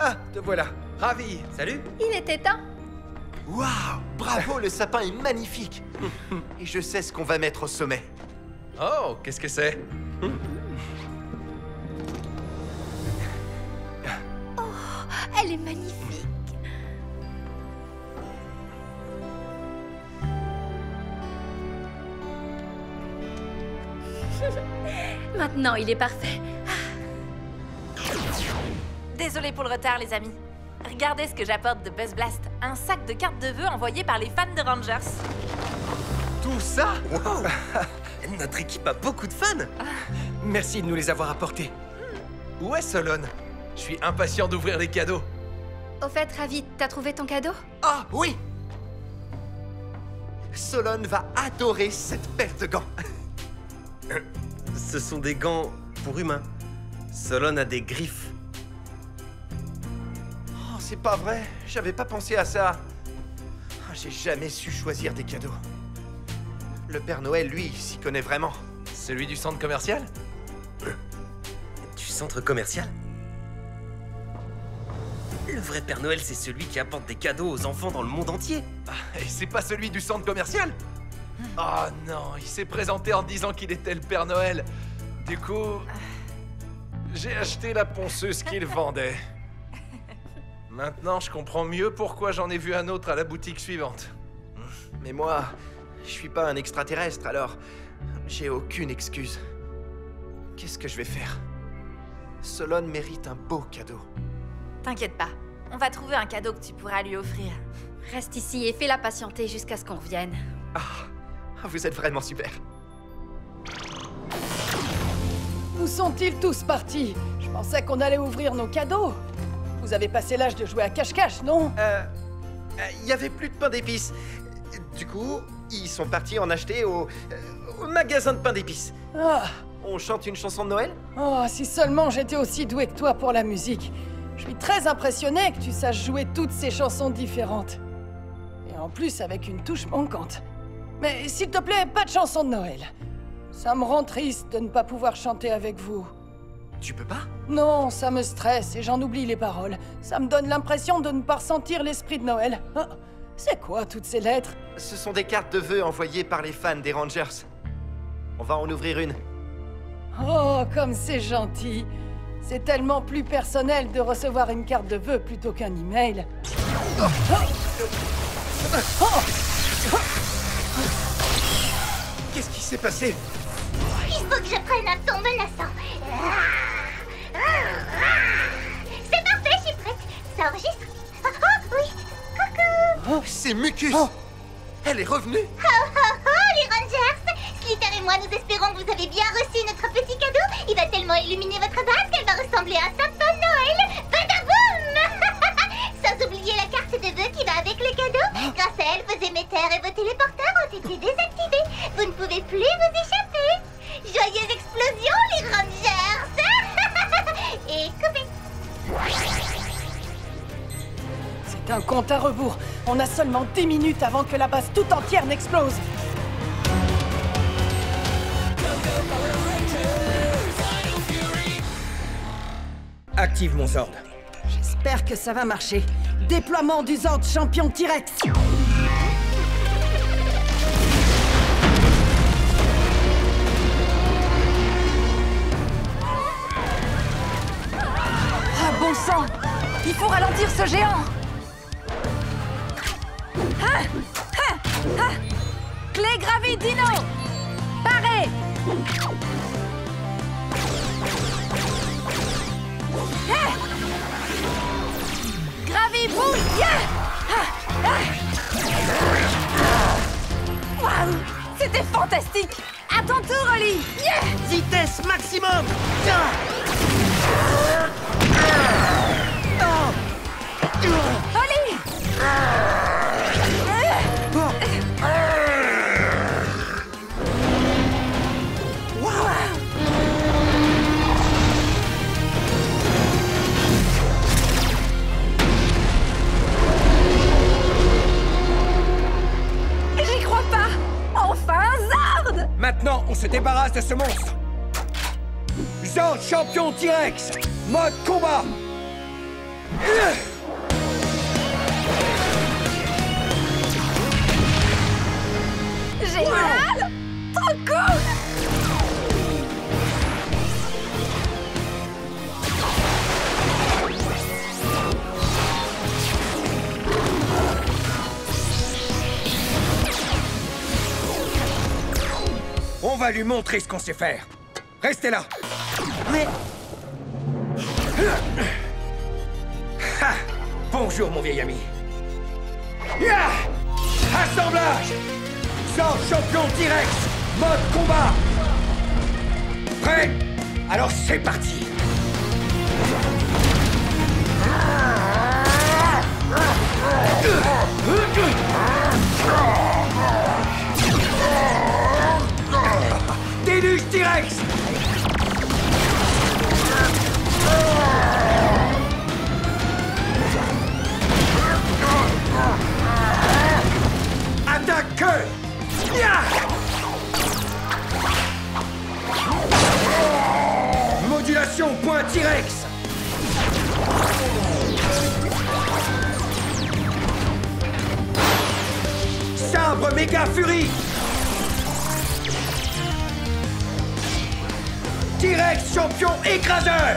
Ah, te voilà. Ravi. Salut. Il était temps. Waouh! Bravo, le sapin est magnifique. Et je sais ce qu'on va mettre au sommet. Oh, qu'est-ce que c'est? Elle est magnifique. Maintenant, il est parfait. Désolée pour le retard, les amis. Regardez ce que j'apporte de Buzz Blast. Un sac de cartes de vœux envoyé par les fans de Rangers. Tout ça? Wow. Notre équipe a beaucoup de fans. Merci de nous les avoir apportés. Où est Solon? Je suis impatient d'ouvrir les cadeaux. Au fait, Ravi, t'as trouvé ton cadeau? Ah, oui! Solon va adorer cette paire de gants. Ce sont des gants pour humains. Solon a des griffes. Oh, c'est pas vrai. J'avais pas pensé à ça. Ah, j'ai jamais su choisir des cadeaux. Le Père Noël, lui, s'y connaît vraiment. Celui du centre commercial? Du centre commercial? Le vrai Père Noël, c'est celui qui apporte des cadeaux aux enfants dans le monde entier. Et c'est pas celui du centre commercial? Oh non, il s'est présenté en disant qu'il était le Père Noël. Du coup, j'ai acheté la ponceuse qu'il vendait. Maintenant, je comprends mieux pourquoi j'en ai vu un autre à la boutique suivante. Mais moi, je suis pas un extraterrestre, alors j'ai aucune excuse. Qu'est-ce que je vais faire? Solon mérite un beau cadeau. T'inquiète pas, on va trouver un cadeau que tu pourras lui offrir. Reste ici et fais-la patienter jusqu'à ce qu'on revienne. Ah, vous êtes vraiment super. Où sont-ils tous partis? Je pensais qu'on allait ouvrir nos cadeaux. Vous avez passé l'âge de jouer à cache-cache, non? Il y avait plus de pain d'épices. Du coup, ils sont partis en acheter au magasin de pain d'épices. Ah. On chante une chanson de Noël? Oh, si seulement j'étais aussi doué que toi pour la musique. Je suis très impressionné que tu saches jouer toutes ces chansons différentes. Et en plus avec une touche manquante. Mais s'il te plaît, pas de chanson de Noël. Ça me rend triste de ne pas pouvoir chanter avec vous. Tu peux pas? Non, ça me stresse et j'en oublie les paroles. Ça me donne l'impression de ne pas ressentir l'esprit de Noël. Ah, c'est quoi toutes ces lettres? Ce sont des cartes de vœux envoyées par les fans des Rangers. On va en ouvrir une. Oh, comme c'est gentil. C'est tellement plus personnel de recevoir une carte de vœux plutôt qu'un email. Qu'est-ce qui s'est passé? Il faut que je prenne un ton menaçant. C'est parfait, je suis prête. Ça enregistre. Oh, oui. Coucou. Oh, c'est Mucus. Elle est revenue. Les Rangers. Slitter et moi, nous espérons que vous avez bien reçu notre petit cadeau. Il va tellement illuminer votre base qu'elle va ressembler à un sapin de Noël. Badaboum. Sans oublier la carte de vœux qui va avec le cadeau. Grâce à elle, vos émetteurs et vos téléporteurs ont été désactivés. Vous ne pouvez plus vous échapper. Joyeuse explosion, les Rangers. Et coupez. C'est un compte à rebours. On a seulement 10 minutes avant que la base tout entière n'explose. Active mon Zord. J'espère que ça va marcher. Déploiement du Zord champion T-Rex. Ah bon sang! Il faut ralentir ce géant! Clé Gravi Dino! Paré! Gravi Boule! Waouh! C'était fantastique! À ton tour, Oli! Vitesse maximum. Oli! J'y crois pas! Enfin, Zord! Maintenant, on se débarrasse de ce monstre. Zord champion T-Rex. Mode combat. Génial! Trop cool! On va lui montrer ce qu'on sait faire. Restez là. Mais... Ha! Bonjour, mon vieil ami. Ya! Assemblage! Sors champion T-Rex! Mode combat! Prêt? Alors c'est parti! Déluge T-Rex! Attaque! Ya! Modulation point T-Rex! Sabre méga furie! T-Rex champion écraseur!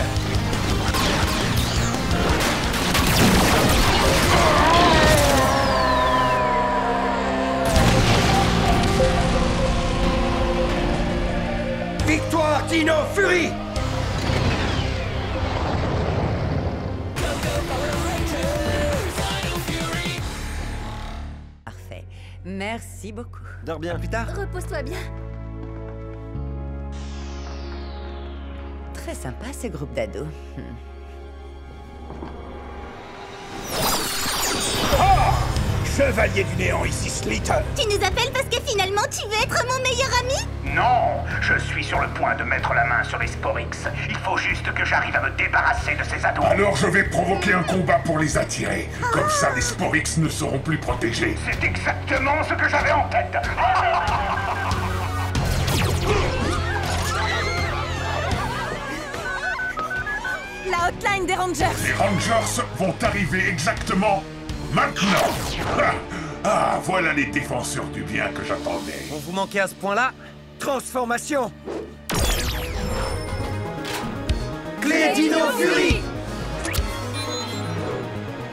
Victoire Dino Fury! Parfait. Merci beaucoup. Dors bien plus tard. Repose-toi bien. Très sympa ce groupe d'ados. Chevalier du néant, ici Slither. Tu nous appelles parce que finalement tu veux être mon meilleur ami? Non, je suis sur le point de mettre la main sur les Sporix. Il faut juste que j'arrive à me débarrasser de ces ados. Alors je vais provoquer un combat pour les attirer. Comme ça, les Sporix ne seront plus protégés. C'est exactement ce que j'avais en tête. La hotline des Rangers! Les Rangers vont arriver exactement maintenant. Ah, voilà les défenseurs du bien que j'attendais. On vous manquait à ce point-là? Transformation! Clé Dino Fury!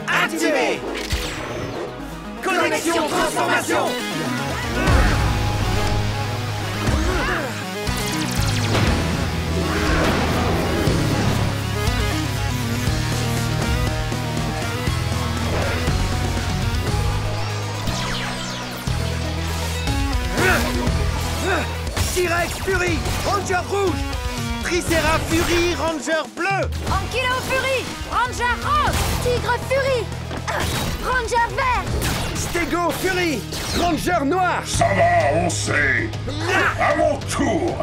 Activé! Connexion transformation! T-Rex Fury! Ranger rouge! Tricera Fury! Ranger bleu! Ankylo Fury! Ranger rose! Tigre Fury! Ranger vert! Stego Fury! Ranger noir! Ça va, on sait. À mon tour.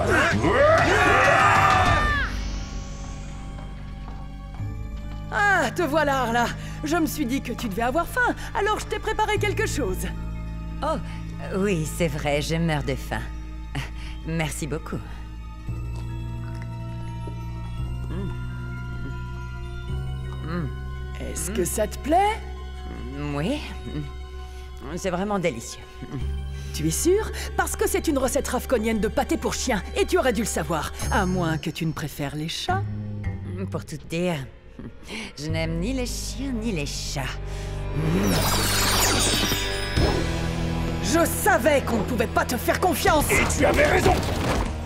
Ah, te voilà, Arla. Je me suis dit que tu devais avoir faim, alors je t'ai préparé quelque chose. Oh, oui, c'est vrai, je meurs de faim. Merci beaucoup. Est-ce que ça te plaît? Oui, c'est vraiment délicieux. Tu es sûr? Parce que c'est une recette ravconienne de pâté pour chien, et tu aurais dû le savoir. À moins que tu ne préfères les chats. Pour tout dire, je n'aime ni les chiens ni les chats. Je savais qu'on ne pouvait pas te faire confiance! Et tu avais raison.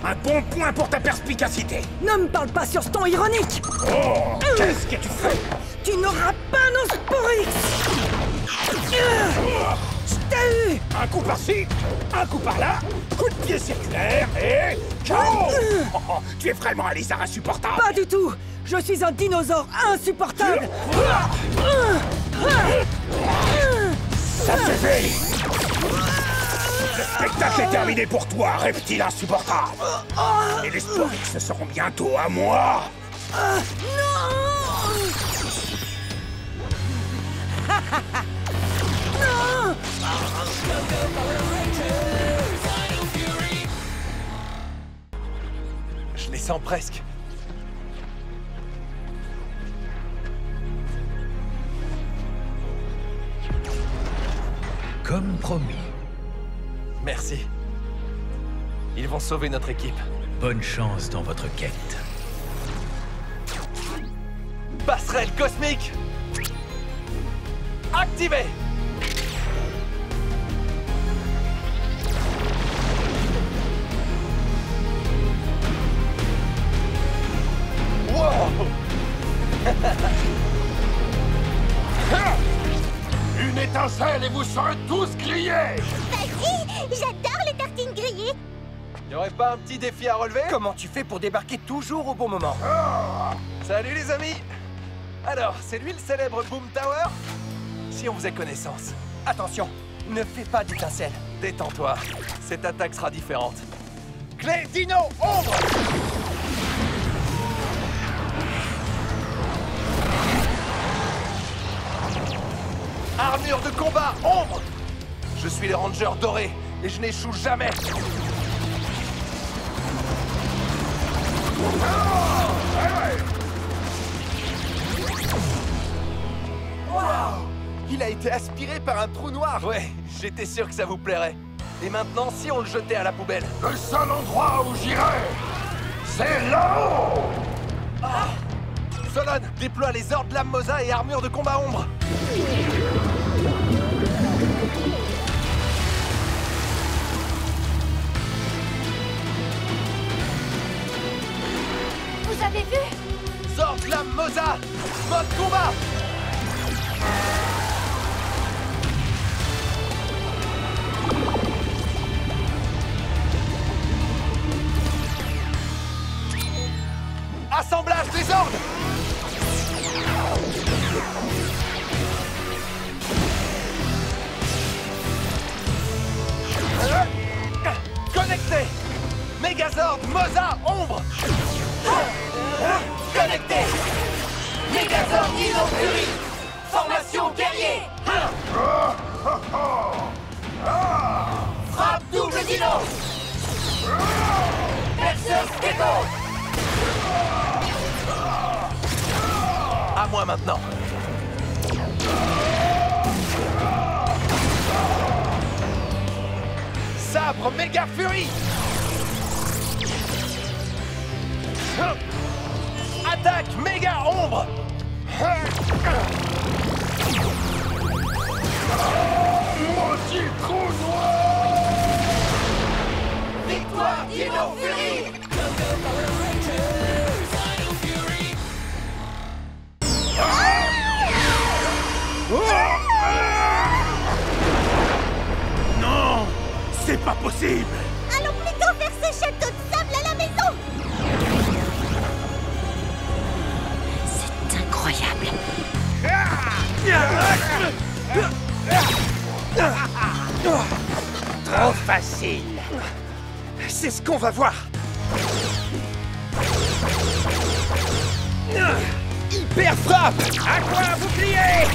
Un bon point pour ta perspicacité. Ne me parle pas sur ce ton ironique! Oh, qu'est-ce que tu fais? Tu n'auras pas nos Sporix! Je t'ai eu! Un coup par-ci, un coup par-là, coup de pied circulaire et... KO. Tu es vraiment un lézard insupportable. Pas du tout! Je suis un dinosaure insupportable! Ça suffit. Le spectacle est terminé pour toi, reptile insupportable. Et les Sporix seront bientôt à moi. Je les sens presque. Comme promis. Merci. Ils vont sauver notre équipe. Bonne chance dans votre quête. Passerelle cosmique activée. Wow. Une étincelle et vous serez tous grillés. Vas-y, j'adore les tartines grillées. Y aurait pas un petit défi à relever? Comment tu fais pour débarquer toujours au bon moment? Salut les amis. Alors, c'est lui le célèbre Boom Tower? Si on faisait connaissance. Attention, ne fais pas d'étincelle. Détends-toi, cette attaque sera différente. Clé Dino Ombre. Armure de combat Ombre. Je suis le Ranger doré et je n'échoue jamais. Waouh! Il a été aspiré par un trou noir. Ouais, j'étais sûr que ça vous plairait. Et maintenant, si on le jetait à la poubelle? Le seul endroit où j'irai, c'est là-haut. Solon, déploie les ordres Lame Mosa et armure de combat Ombre. Vous avez vu? Zord Lame Mosa, mode combat. Assemblage des ordres. Connecté. Megazord Mosa Ombre. Connecté. Megazord Dino Fury. Formation guerrier. Frappe double dino. Versus Gecko. À moi maintenant. Sabre Méga Fury. Attaque Méga Ombre. Maudit trou noir. Victoire Dino Fury. Non, c'est pas possible. Allons plutôt faire ce château de sable à la maison. C'est incroyable. Trop facile. C'est ce qu'on va voir. Hyper frappe. À quoi bouclier.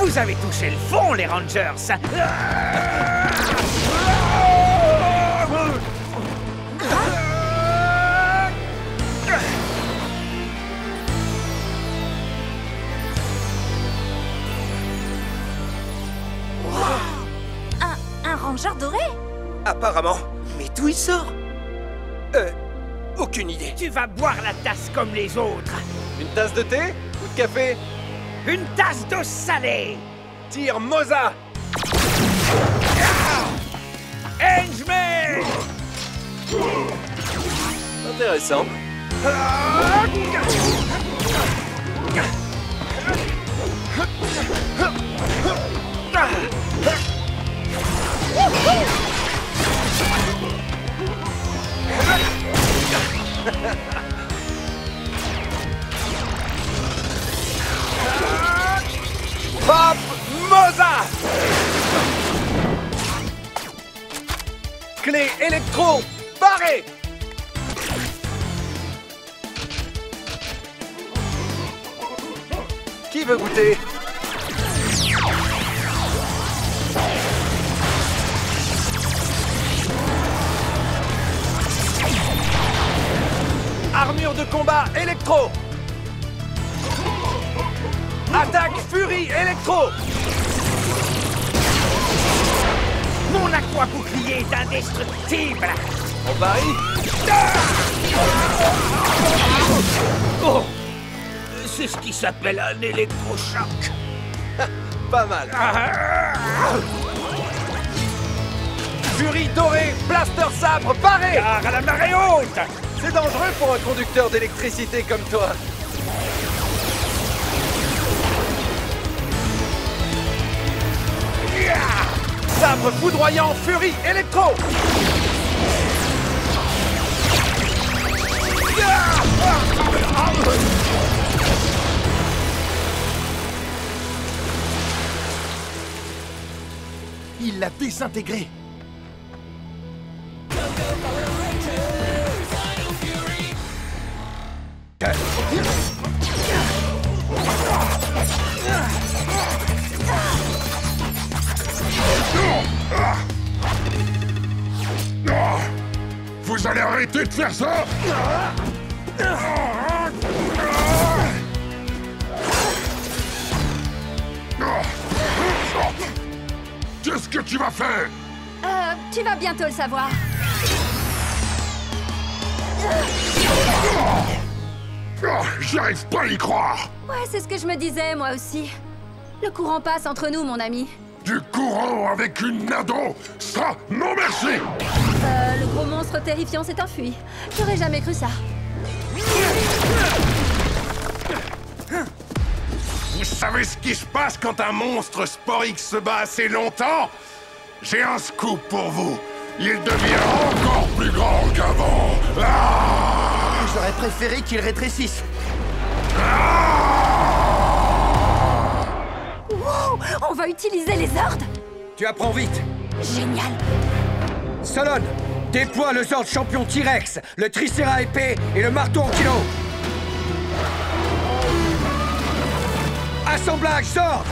Vous avez touché le fond, les Rangers. Un Ranger doré? Apparemment. Mais d'où il sort? Aucune idée. Tu vas boire la tasse comme les autres. Une tasse de thé ou de café? Une tasse d'eau salée. Tire Mosa. Henchman. Intéressant. Pop Mosa. Clé électro barrée. Qui veut goûter? Armure de combat électro. Attaque Furie électro. Mon aqua-bouclier est indestructible. On varie. Oh! C'est ce qui s'appelle un électrochoc. Pas mal. Furie dorée, blaster sabre paré. Car à la marée haute. C'est dangereux pour un conducteur d'électricité comme toi. Sabre foudroyant, Furie électro. Il l'a désintégré. Vous allez arrêter de faire ça? Qu'est-ce que tu vas faire? Tu vas bientôt le savoir. J'y arrive pas à y croire. Ouais, c'est ce que je me disais, moi aussi. Le courant passe entre nous, mon ami. Du courant avec une Nado? Ça, non merci! Le gros monstre terrifiant s'est enfui. J'aurais jamais cru ça. Vous savez ce qui se passe quand un monstre Sport X se bat assez longtemps? J'ai un scoop pour vous. Il devient encore plus grand qu'avant. J'aurais préféré qu'il rétrécisse. Wow! On va utiliser les ordres? Tu apprends vite. Génial! Solon, déploie le Zord champion T-Rex, le Tricéra épée et le marteau en kilo. Assemblage Zord.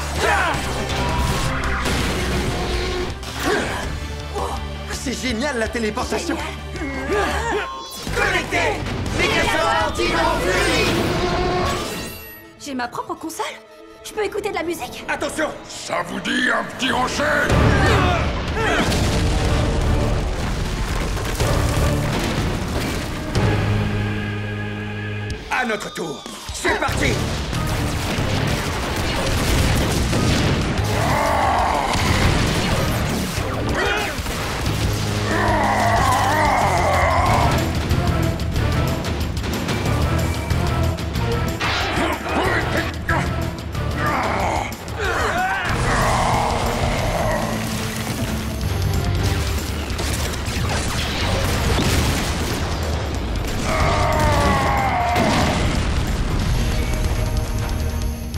C'est génial la téléportation. Connecté! Megazord Dino Fury! J'ai ma propre console? Je peux écouter de la musique? Attention! Ça vous dit un petit rocher? À notre tour. C'est parti!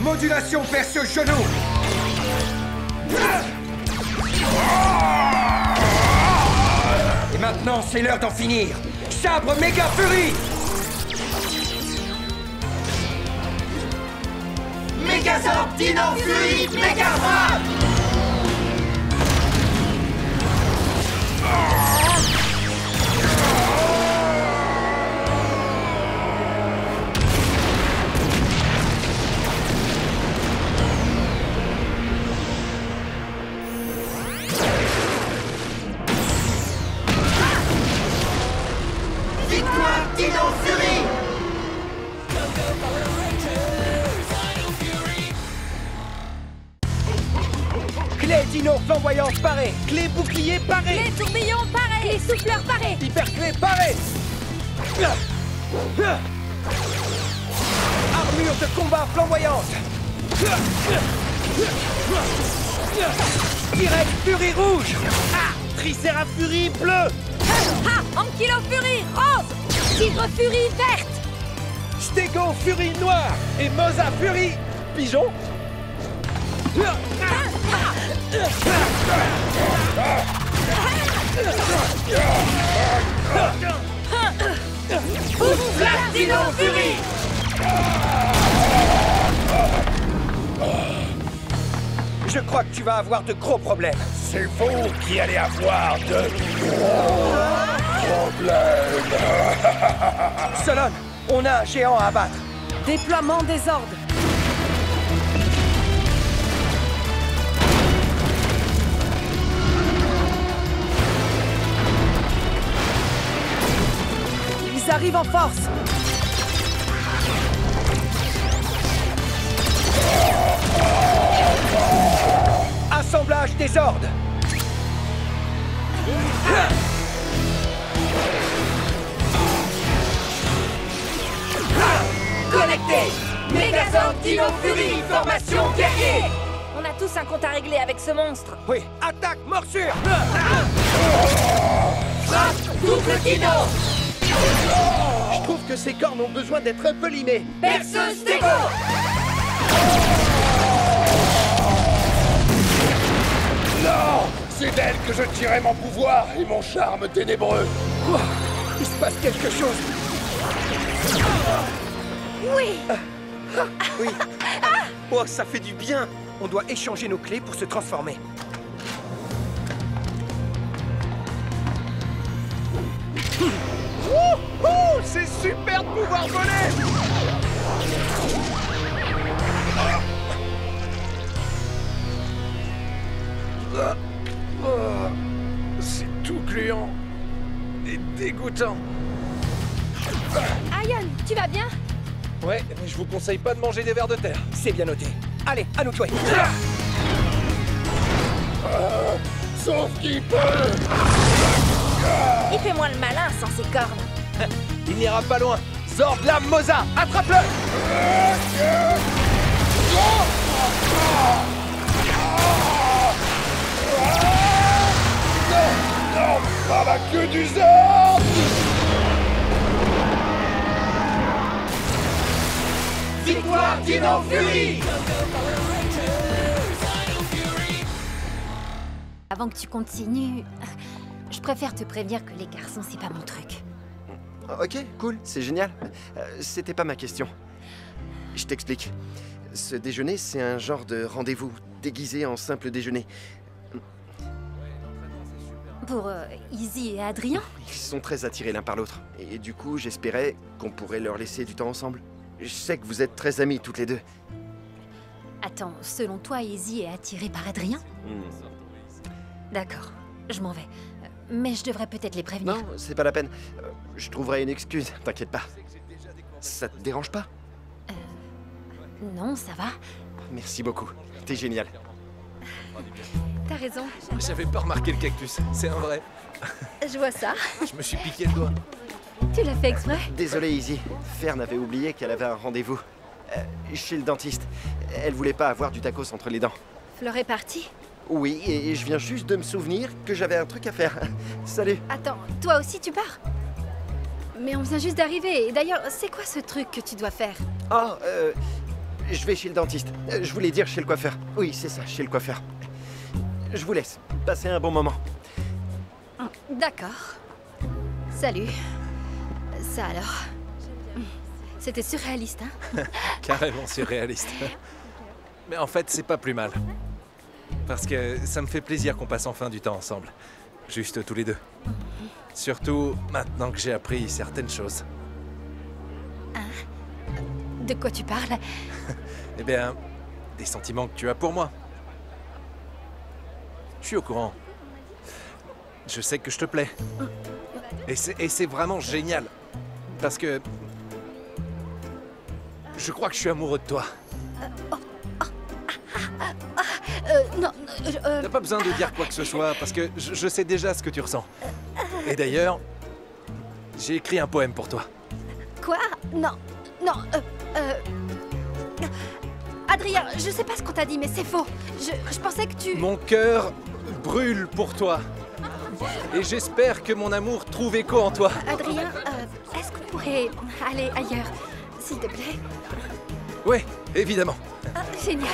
Modulation perce genou. Et maintenant, c'est l'heure d'en finir. Sabre méga furie. Megazord Dino Fury Méga Frappe! Victoire Dino Fury! Clé dino flamboyante parée. Clé bouclier parée. Clé tourbillon paré! Clé souffleur paré! Hyper clé parée. Armure de combat flamboyante. Direct Furie rouge. Tricéra Furie bleu. Ankylo Fury rose! Tigre Fury verte! Stego Furie noire. Et Mosa Furie pigeon. Black Dino Fury! Je crois que tu vas avoir de gros problèmes. C'est vous qui allez avoir de gros problèmes. Solon, On a un géant à abattre. Déploiement des ordres. Ils arrivent en force. Assemblage des ordres. Connecté. Megazord Dino Fury, formation guerrier. On a tous un compte à régler avec ce monstre. Oui, attaque, morsure. Double Dino. Je trouve que ces cornes ont besoin d'être un peu limées. Perceuse Stego. Non! C'est d'elle que je tirais mon pouvoir et mon charme ténébreux. Oh, il se passe quelque chose. Oui. Oui. Oh, ça fait du bien. On doit échanger nos clés pour se transformer. C'est super de pouvoir voler! C'est tout gluant et dégoûtant. Ion, tu vas bien? Ouais, mais je vous conseille pas de manger des vers de terre. C'est bien noté. Allez, à nous de jouer. Sauf qu'il peut! Il fait moins le malin sans ses cornes. Il n'ira pas loin. Zordlam Moza, attrape-le! Non, pas la queue du Zord! Victoire Dino Fury. Avant que tu continues, je préfère te prévenir que les garçons, c'est pas mon truc. Ok, cool, c'est génial. C'était pas ma question. Je t'explique. Ce déjeuner, c'est un genre de rendez-vous déguisé en simple déjeuner. Pour Izzy et Adrien? Ils sont très attirés l'un par l'autre. Et du coup, j'espérais qu'on pourrait leur laisser du temps ensemble. Je sais que vous êtes très amis toutes les deux. Attends, selon toi, Izzy est attirée par Adrien? D'accord, je m'en vais. Mais je devrais peut-être les prévenir. Non, c'est pas la peine. Je trouverai une excuse, t'inquiète pas. Ça te dérange pas? Non, ça va. Merci beaucoup, t'es génial. T'as raison. J'avais pas remarqué le cactus, c'est un vrai. Je vois ça. Je me suis piqué le doigt. Tu l'as fait exprès? Désolé, Izzy. Fern avait oublié qu'elle avait un rendez-vous. Chez le dentiste. Elle voulait pas avoir du tacos entre les dents. Fleur est partie? Oui, et je viens juste de me souvenir que j'avais un truc à faire. Salut. Attends, toi aussi tu pars? Mais on vient juste d'arriver. Et d'ailleurs, c'est quoi ce truc que tu dois faire? Oh, je vais chez le dentiste. Je voulais dire chez le coiffeur. Oui, c'est ça, chez le coiffeur. Je vous laisse. Passez un bon moment. D'accord. Salut. Ça alors? C'était surréaliste, hein? Carrément surréaliste. Mais en fait, c'est pas plus mal. Parce que ça me fait plaisir qu'on passe enfin du temps ensemble. Juste tous les deux. Surtout maintenant que j'ai appris certaines choses. Hein? De quoi tu parles? Eh bien, des sentiments que tu as pour moi. Je suis au courant. Je sais que je te plais. Et c'est vraiment génial. Parce que... je crois que je suis amoureux de toi. Non, T'as pas besoin de dire quoi que ce soit, parce que je sais déjà ce que tu ressens. Et d'ailleurs, j'ai écrit un poème pour toi. Quoi? Non, non, Adrien, je sais pas ce qu'on t'a dit, mais c'est faux. Je pensais que tu... Mon cœur brûle pour toi. Et j'espère que mon amour trouve écho en toi. Adrien, est-ce qu'on pourrait aller ailleurs, s'il te plaît? Oui, évidemment. Génial.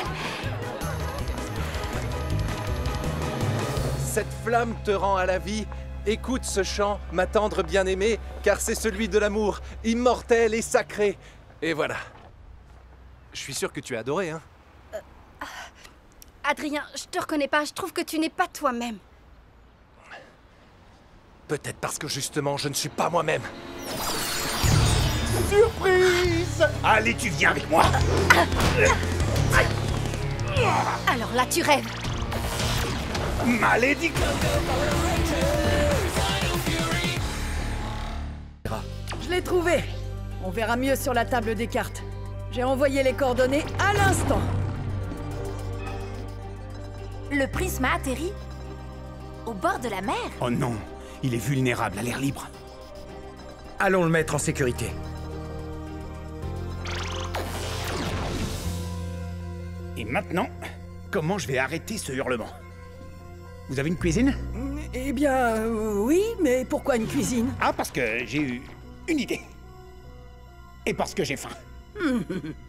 Cette flamme te rend à la vie. Écoute ce chant, ma tendre bien-aimée, car c'est celui de l'amour, immortel et sacré. Et voilà. Je suis sûr que tu as adoré, hein? Adrien, je te reconnais pas, je trouve que tu n'es pas toi-même. Peut-être parce que justement, je ne suis pas moi-même. surprise! Allez, tu viens avec moi! Alors là, tu rêves. Malédiction! Je l'ai trouvé. On verra mieux sur la table des cartes. J'ai envoyé les coordonnées à l'instant. Le prisme a atterri au bord de la mer. Oh non, il est vulnérable à l'air libre. Allons le mettre en sécurité. Et maintenant, comment je vais arrêter ce hurlement? Vous avez une cuisine? Eh bien, oui, mais pourquoi une cuisine? Ah, parce que j'ai eu une idée. Et parce que j'ai faim.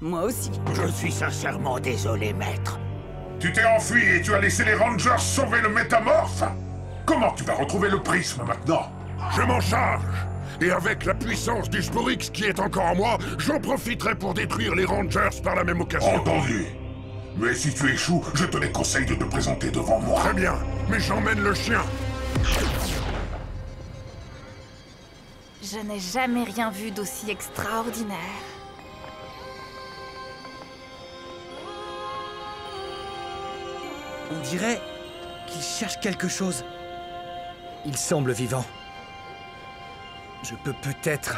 Moi aussi. Je suis sincèrement désolé, maître. Tu t'es enfui et tu as laissé les Rangers sauver le métamorphe? Comment tu vas retrouver le prisme maintenant? Je m'en charge. Et avec la puissance du Sporix qui est encore en moi, j'en profiterai pour détruire les Rangers par la même occasion. Entendu. Mais si tu échoues, je te déconseille de te présenter devant moi. Très bien, mais j'emmène le chien. Je n'ai jamais rien vu d'aussi extraordinaire. On dirait qu'il cherche quelque chose. Il semble vivant. Je peux peut-être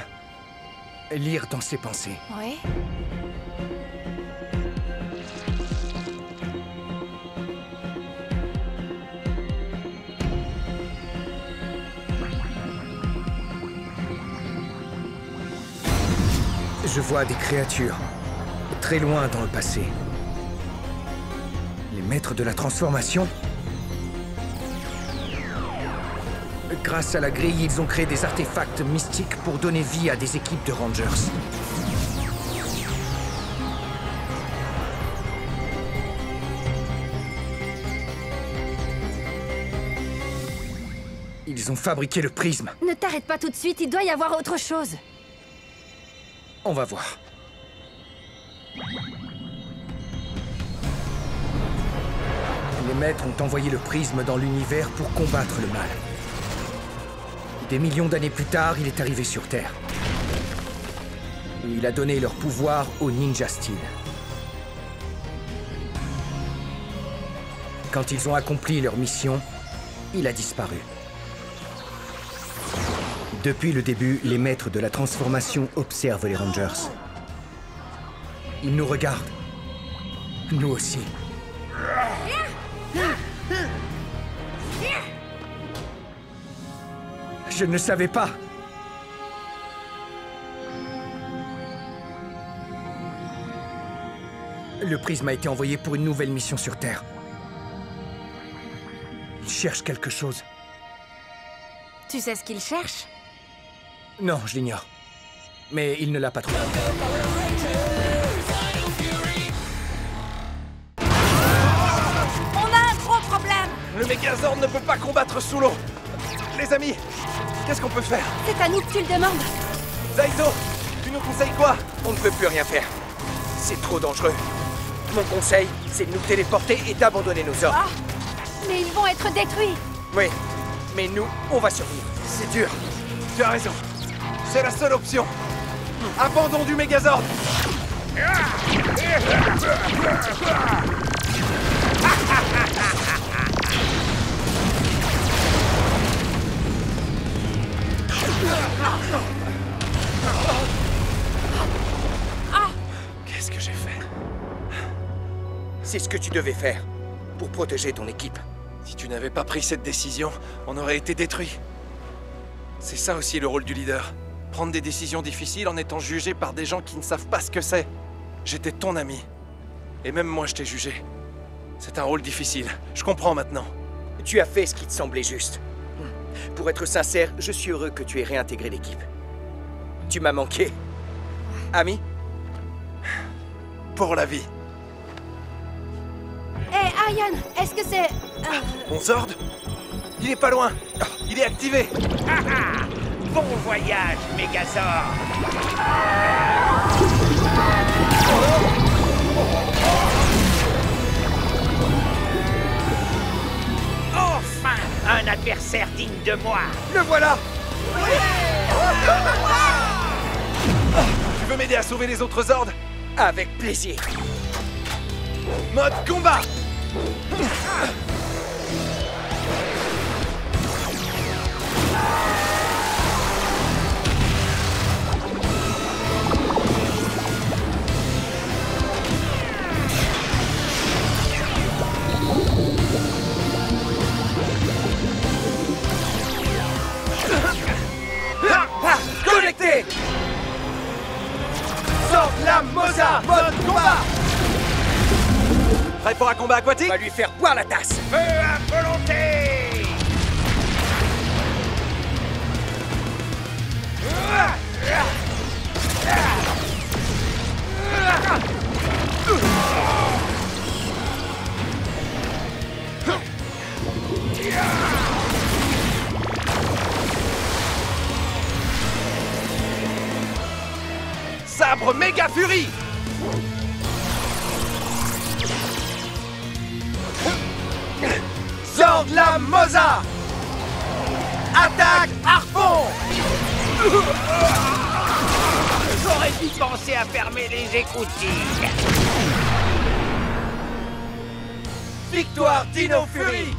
lire dans ses pensées. Oui. Je vois des créatures, très loin dans le passé. Les maîtres de la transformation? Grâce à la grille, ils ont créé des artefacts mystiques pour donner vie à des équipes de Rangers. Ils ont fabriqué le prisme. Ne t'arrête pas tout de suite, il doit y avoir autre chose. On va voir. Les maîtres ont envoyé le prisme dans l'univers pour combattre le mal. Des millions d'années plus tard, il est arrivé sur Terre. Il a donné leur pouvoir aux Ninja Steel. Quand ils ont accompli leur mission, il a disparu. Depuis le début, les maîtres de la transformation observent les Rangers. Ils nous regardent. Nous aussi. Je ne savais pas. Le prisme a été envoyé pour une nouvelle mission sur Terre. Il cherche quelque chose. Tu sais ce qu'il cherche? Non, je l'ignore. Mais il ne l'a pas trouvé. On a un gros problème! Le Megazord ne peut pas combattre sous l'eau. Les amis, qu'est-ce qu'on peut faire? C'est à nous que tu le demandes. Zaito, tu nous conseilles quoi? On ne peut plus rien faire. C'est trop dangereux. Mon conseil, c'est de nous téléporter et d'abandonner nos ordres. Mais ils vont être détruits. Oui, mais nous, on va survivre. C'est dur. Tu as raison. C'est la seule option. Abandon du Megazord. Qu'est-ce que j'ai fait? C'est ce que tu devais faire pour protéger ton équipe. Si tu n'avais pas pris cette décision, on aurait été détruits. C'est ça aussi le rôle du leader. Prendre des décisions difficiles en étant jugé par des gens qui ne savent pas ce que c'est. J'étais ton ami. Et même moi, je t'ai jugé. C'est un rôle difficile. Je comprends maintenant. Tu as fait ce qui te semblait juste. Pour être sincère, je suis heureux que tu aies réintégré l'équipe. Tu m'as manqué. Ami? Pour la vie. Hé, Aryan, est-ce que c'est... Mon Zord? Il est pas loin. Il est activé. Bon voyage, Megazord. Enfin, un adversaire digne de moi. Le voilà! Oui. veux m'aider à sauver les autres Zords? Avec plaisir. Mode combat! Connecté! Zord Lame Moza, mode combat! Prêt pour un combat aquatique? Va lui faire boire la tasse. Feu à volonté! Sabre méga furie! Zord Lame Moza! Attaque Harpon! J'aurais dû penser à fermer les écoutilles. Victoire Dino Fury!